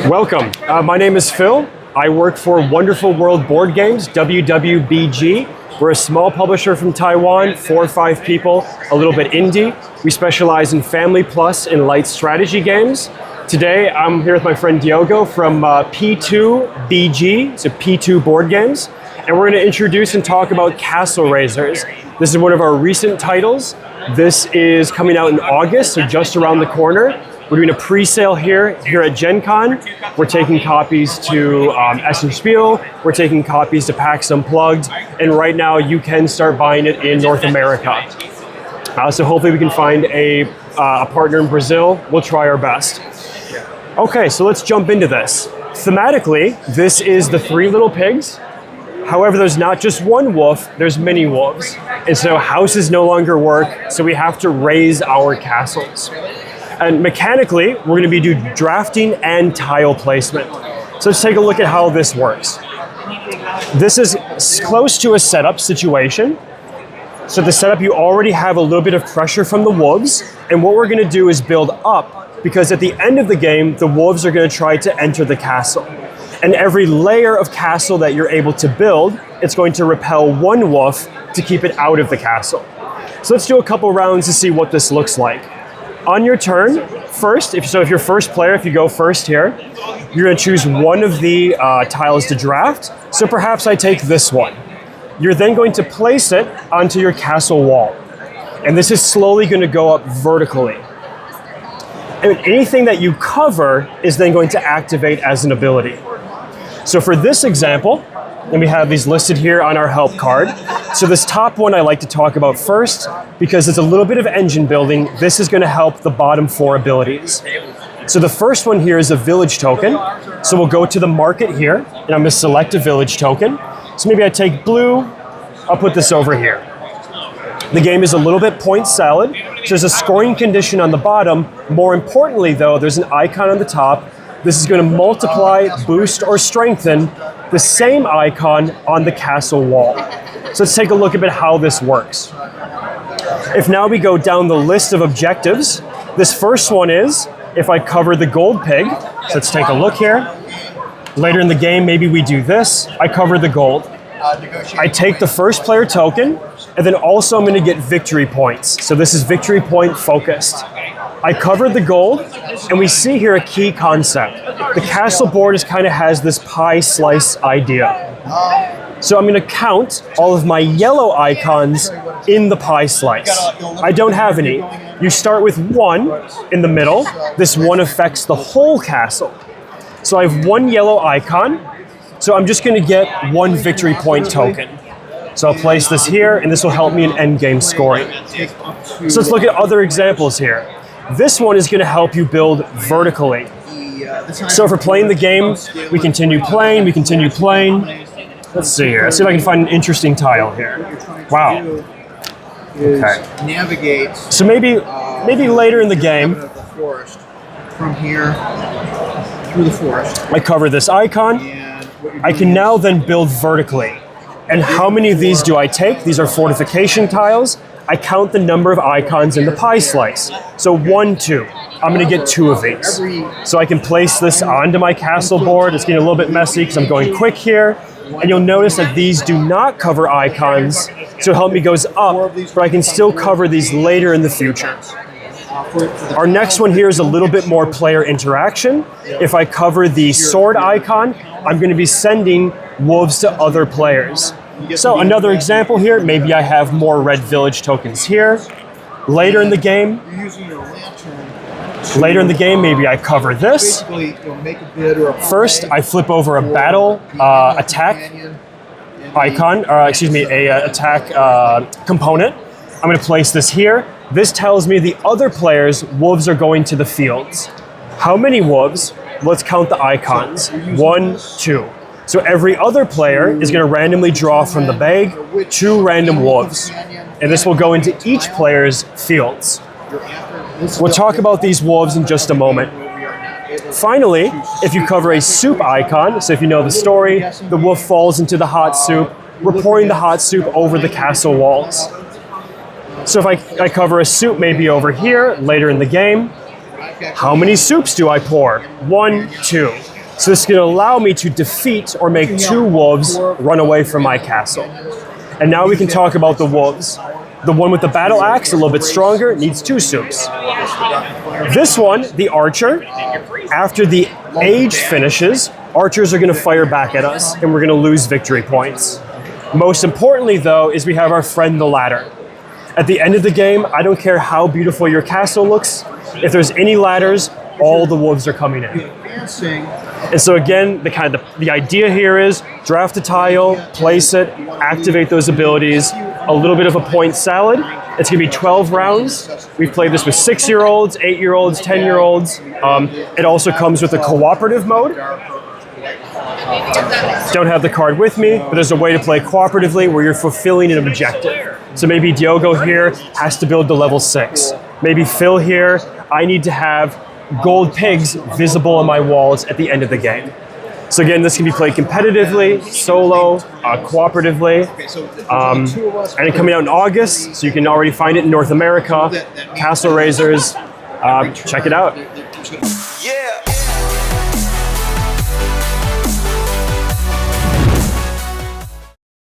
Welcome. My name is Phil. I work for Wonderful World Board Games, WWBG. We're a small publisher from Taiwan, 4 or 5 people, a little bit indie. We specialize in Family Plus and light strategy games. Today, I'm here with my friend Diogo from P2BG, so P2 Board Games. And we're going to introduce and talk about Castle Raisers. This is one of our recent titles. This is coming out in August, so just around the corner. We're doing a pre-sale here at Gen Con. We're taking copies to Especial. We're taking copies to PAX Unplugged. And right now, you can start buying it in North America. So hopefully we can find a partner in Brazil. We'll try our best. Okay, so let's jump into this. Thematically, this is the 3 little pigs. However, there's not just one wolf, there's many wolves. And so houses no longer work, so we have to raise our castles. And mechanically, we're going to be doing drafting and tile placement. So let's take a look at how this works. This is close to a setup situation. So the setup, you already have a little bit of pressure from the wolves. And what we're going to do is build up, because at the end of the game, the wolves are going to try to enter the castle. And every layer of castle that you're able to build, it's going to repel one wolf to keep it out of the castle. So let's do a couple rounds to see what this looks like. On your turn, first, if you're first player, if you go first here, you're going to choose one of the tiles to draft. So perhaps I take this one. You're then going to place it onto your castle wall. And this is slowly going to go up vertically. And anything that you cover is then going to activate as an ability. So for this example, and we have these listed here on our help card. So this top one I like to talk about first because it's a little bit of engine building. This is going to help the bottom 4 abilities. So the first one here is a village token. So we'll go to the market here and I'm going to select a village token. So maybe I take blue, I'll put this over here. The game is a little bit point salad. So there's a scoring condition on the bottom. More importantly though, there's an icon on the top. This is going to multiply, boost, or strengthen the same icon on the castle wall. So let's take a look at how this works. If now we go down the list of objectives, this first one is if I cover the gold pig. So let's take a look here. Later in the game, maybe we do this. I cover the gold. I take the first player token, and then also I'm going to get victory points. So this is victory point focused. I covered the gold, and we see here a key concept. The castle board has this pie slice idea. So I'm going to count all of my yellow icons in the pie slice. I don't have any. You start with 1 in the middle. This 1 affects the whole castle. So I have 1 yellow icon. So I'm just going to get 1 victory point token. So I'll place this here, and this will help me in endgame scoring. So let's look at other examples here. This one is going to help you build vertically. So if we're playing the game, we continue playing. Let's see here. Let's see if I can find an interesting tile here. Wow. Okay. So maybe later in the game, from here through the forest, I cover this icon. I can now then build vertically. And how many of these do I take? These are fortification tiles. I count the number of icons in the pie slice. So 1, 2. I'm going to get 2 of these. So I can place this onto my castle board. It's getting a little bit messy because I'm going quick here. And you'll notice that these do not cover icons. So help me goes up, but I can still cover these later in the future. Our next one here is a little bit more player interaction. If I cover the sword icon, I'm going to be sending wolves to other players. So another example here, maybe I have more red village tokens here. Later in the game, maybe I cover this. First, I flip over a battle attack icon, attack component. I'm going to place this here. This tells me the other players' wolves are going to the fields. How many wolves? Let's count the icons. 1, 2. So every other player is going to randomly draw from the bag 2 random wolves. And this will go into each player's fields. We'll talk about these wolves in just a moment. Finally, if you cover a soup icon, so if you know the story, the wolf falls into the hot soup. We're pouring the hot soup over the castle walls. So if I cover a soup maybe over here, later in the game, How many soups do I pour? 1, 2. So this is going to allow me to defeat or make 2 wolves run away from my castle. And now we can talk about the wolves. The one with the battle axe, a little bit stronger, needs 2 soups. This one, the archer, after the age finishes, archers are going to fire back at us and we're going to lose victory points. Most importantly though, is we have our friend the ladder. At the end of the game, I don't care how beautiful your castle looks, if there's any ladders, all the wolves are coming in. And so again, the idea here is draft a tile, place it, activate those abilities, a little bit of a point salad. It's gonna be 12 rounds. We've played this with 6-year-olds, 8-year-olds, 10-year-olds. It also comes with a cooperative mode. Don't have the card with me, but there's a way to play cooperatively where you're fulfilling an objective. So maybe Diogo here has to build to level 6. Maybe Phil here, I need to have gold pigs visible on my walls at the end of the game. So again, this can be played competitively, solo, cooperatively, and coming out in August, so you can already find it in North America. Castle Raisers, check it out.